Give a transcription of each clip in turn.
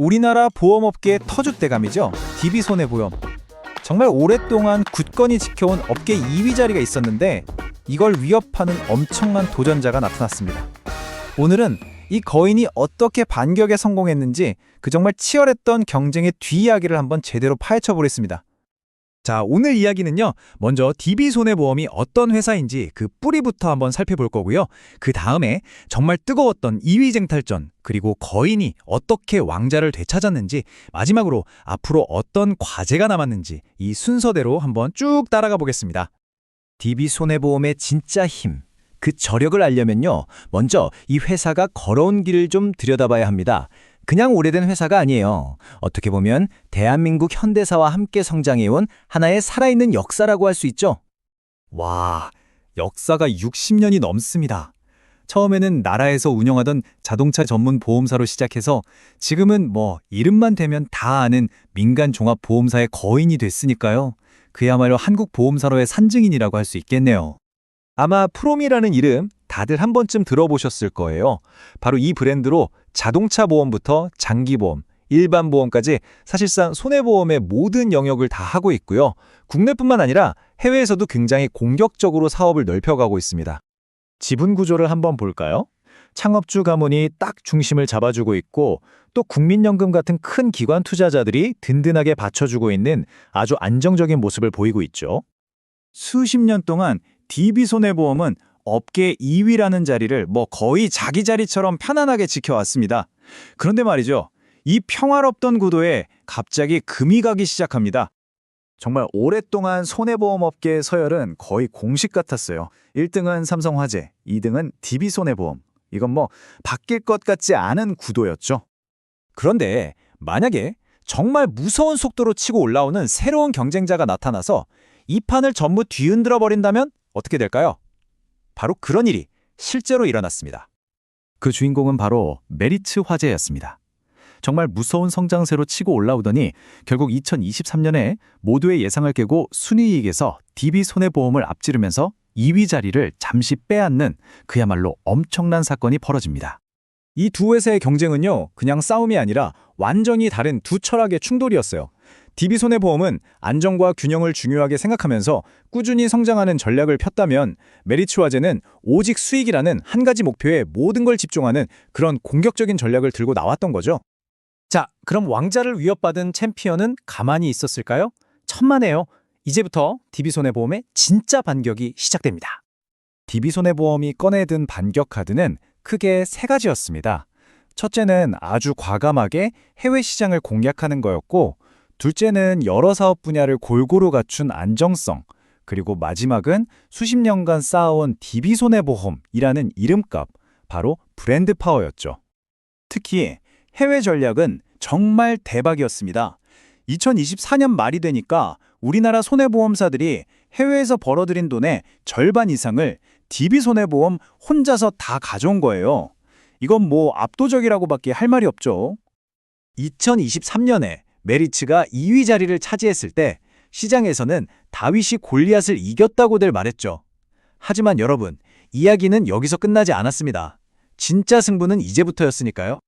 우리나라 보험업계의 터줏대감이죠. DB손해보험. 정말 오랫동안 굳건히 지켜온 업계 2위 자리가 있었는데 이걸 위협하는 엄청난 도전자가 나타났습니다. 오늘은 이 거인이 어떻게 반격에 성공했는지 그 정말 치열했던 경쟁의 뒷이야기를 한번 제대로 파헤쳐 보겠습니다. 자, 오늘 이야기는요. 먼저 DB손해보험이 어떤 회사인지 그 뿌리부터 한번 살펴볼 거고요. 그 다음에 정말 뜨거웠던 2위 쟁탈전, 그리고 거인이 어떻게 왕자를 되찾았는지, 마지막으로 앞으로 어떤 과제가 남았는지 이 순서대로 한번 쭉 따라가 보겠습니다. DB손해보험의 진짜 힘, 그 저력을 알려면요. 먼저 이 회사가 걸어온 길을 좀 들여다봐야 합니다. 그냥 오래된 회사가 아니에요. 어떻게 보면 대한민국 현대사와 함께 성장해온 하나의 살아있는 역사라고 할 수 있죠. 와, 역사가 60년이 넘습니다. 처음에는 나라에서 운영하던 자동차 전문 보험사로 시작해서 지금은 이름만 대면 다 아는 민간 종합보험사의 거인이 됐으니까요. 그야말로 한국 보험사로의 산증인이라고 할 수 있겠네요. 아마 프롬이라는 이름 다들 한 번쯤 들어보셨을 거예요. 바로 이 브랜드로 자동차 보험부터 장기보험, 일반 보험까지 사실상 손해보험의 모든 영역을 다 하고 있고요. 국내뿐만 아니라 해외에서도 굉장히 공격적으로 사업을 넓혀가고 있습니다. 지분 구조를 한번 볼까요? 창업주 가문이 딱 중심을 잡아주고 있고 또 국민연금 같은 큰 기관 투자자들이 든든하게 받쳐주고 있는 아주 안정적인 모습을 보이고 있죠. 수십 년 동안 DB손해보험은 업계 2위라는 자리를 거의 자기 자리처럼 편안하게 지켜왔습니다. 그런데 말이죠. 이 평화롭던 구도에 갑자기 금이 가기 시작합니다. 정말 오랫동안 손해보험 업계의 서열은 거의 공식 같았어요. 1등은 삼성화재, 2등은 DB손해보험. 이건 바뀔 것 같지 않은 구도였죠. 그런데 만약에 정말 무서운 속도로 치고 올라오는 새로운 경쟁자가 나타나서 이 판을 전부 뒤흔들어 버린다면 어떻게 될까요? 바로 그런 일이 실제로 일어났습니다. 그 주인공은 바로 메리츠 화재였습니다. 정말 무서운 성장세로 치고 올라오더니 결국 2023년에 모두의 예상을 깨고 순이익에서 DB손해보험을 앞지르면서 2위 자리를 잠시 빼앗는 그야말로 엄청난 사건이 벌어집니다. 이 두 회사의 경쟁은요, 그냥 싸움이 아니라 완전히 다른 두 철학의 충돌이었어요. DB손해보험은 안정과 균형을 중요하게 생각하면서 꾸준히 성장하는 전략을 폈다면 메리츠 화재는 오직 수익이라는 한 가지 목표에 모든 걸 집중하는 그런 공격적인 전략을 들고 나왔던 거죠. 자, 그럼 왕자를 위협받은 챔피언은 가만히 있었을까요? 천만에요. 이제부터 DB손해보험의 진짜 반격이 시작됩니다. DB손해보험이 꺼내든 반격 카드는 크게 세 가지였습니다. 첫째는 아주 과감하게 해외 시장을 공략하는 거였고, 둘째는 여러 사업 분야를 골고루 갖춘 안정성, 그리고 마지막은 수십 년간 쌓아온 DB손해보험이라는 이름값, 바로 브랜드 파워였죠. 특히 해외 전략은 정말 대박이었습니다. 2024년 말이 되니까 우리나라 손해보험사들이 해외에서 벌어들인 돈의 절반 이상을 DB손해보험 혼자서 다 가져온 거예요. 이건 압도적이라고밖에 할 말이 없죠. 2023년에 메리츠가 2위 자리를 차지했을 때 시장에서는 다윗이 골리앗을 이겼다고들 말했죠. 하지만 여러분, 이야기는 여기서 끝나지 않았습니다. 진짜 승부는 이제부터였으니까요.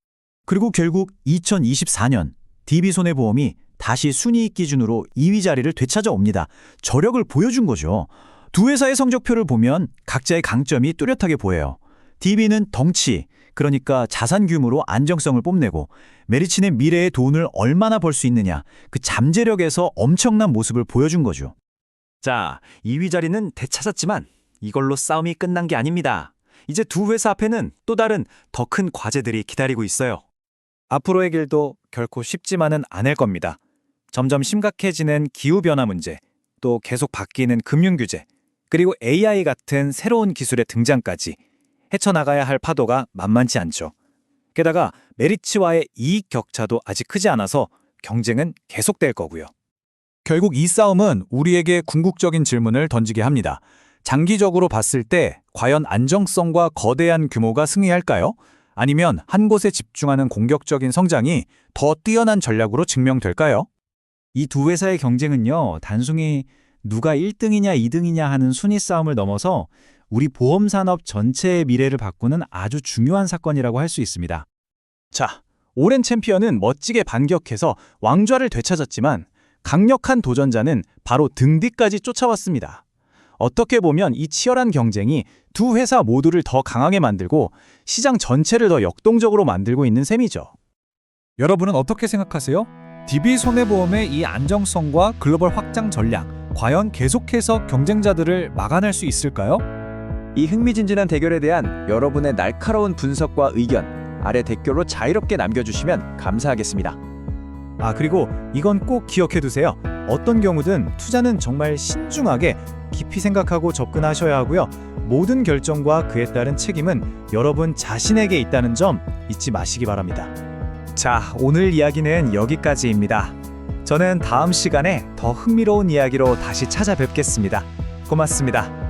그리고 결국 2024년 DB손해보험이 다시 순이익 기준으로 2위 자리를 되찾아옵니다. 저력을 보여준 거죠. 두 회사의 성적표를 보면 각자의 강점이 뚜렷하게 보여요. DB는 덩치, 그러니까 자산 규모로 안정성을 뽐내고, 메리츠는 미래의 돈을 얼마나 벌 수 있느냐, 그 잠재력에서 엄청난 모습을 보여준 거죠. 자, 2위 자리는 되찾았지만 이걸로 싸움이 끝난 게 아닙니다. 이제 두 회사 앞에는 또 다른 더 큰 과제들이 기다리고 있어요. 앞으로의 길도 결코 쉽지만은 않을 겁니다. 점점 심각해지는 기후변화 문제, 또 계속 바뀌는 금융규제, 그리고 AI 같은 새로운 기술의 등장까지 헤쳐나가야 할 파도가 만만치 않죠. 게다가 메리츠와의 이익 격차도 아직 크지 않아서 경쟁은 계속될 거고요. 결국 이 싸움은 우리에게 궁극적인 질문을 던지게 합니다. 장기적으로 봤을 때 과연 안정성과 거대한 규모가 승리할까요? 아니면 한 곳에 집중하는 공격적인 성장이 더 뛰어난 전략으로 증명될까요? 이 두 회사의 경쟁은요, 단순히 누가 1등이냐 2등이냐 하는 순위 싸움을 넘어서 우리 보험산업 전체의 미래를 바꾸는 아주 중요한 사건이라고 할 수 있습니다. 자, 오랜 챔피언은 멋지게 반격해서 왕좌를 되찾았지만 강력한 도전자는 바로 등 뒤까지 쫓아왔습니다. 어떻게 보면 이 치열한 경쟁이 두 회사 모두를 더 강하게 만들고 시장 전체를 더 역동적으로 만들고 있는 셈이죠. 여러분은 어떻게 생각하세요? DB손해보험의 이 안정성과 글로벌 확장 전략, 과연 계속해서 경쟁자들을 막아낼 수 있을까요? 이 흥미진진한 대결에 대한 여러분의 날카로운 분석과 의견 아래 댓글로 자유롭게 남겨주시면 감사하겠습니다. 그리고 이건 꼭 기억해 두세요. 어떤 경우든 투자는 정말 신중하게 깊이 생각하고 접근하셔야 하고요. 모든 결정과 그에 따른 책임은 여러분 자신에게 있다는 점 잊지 마시기 바랍니다. 자, 오늘 이야기는 여기까지입니다. 저는 다음 시간에 더 흥미로운 이야기로 다시 찾아뵙겠습니다. 고맙습니다.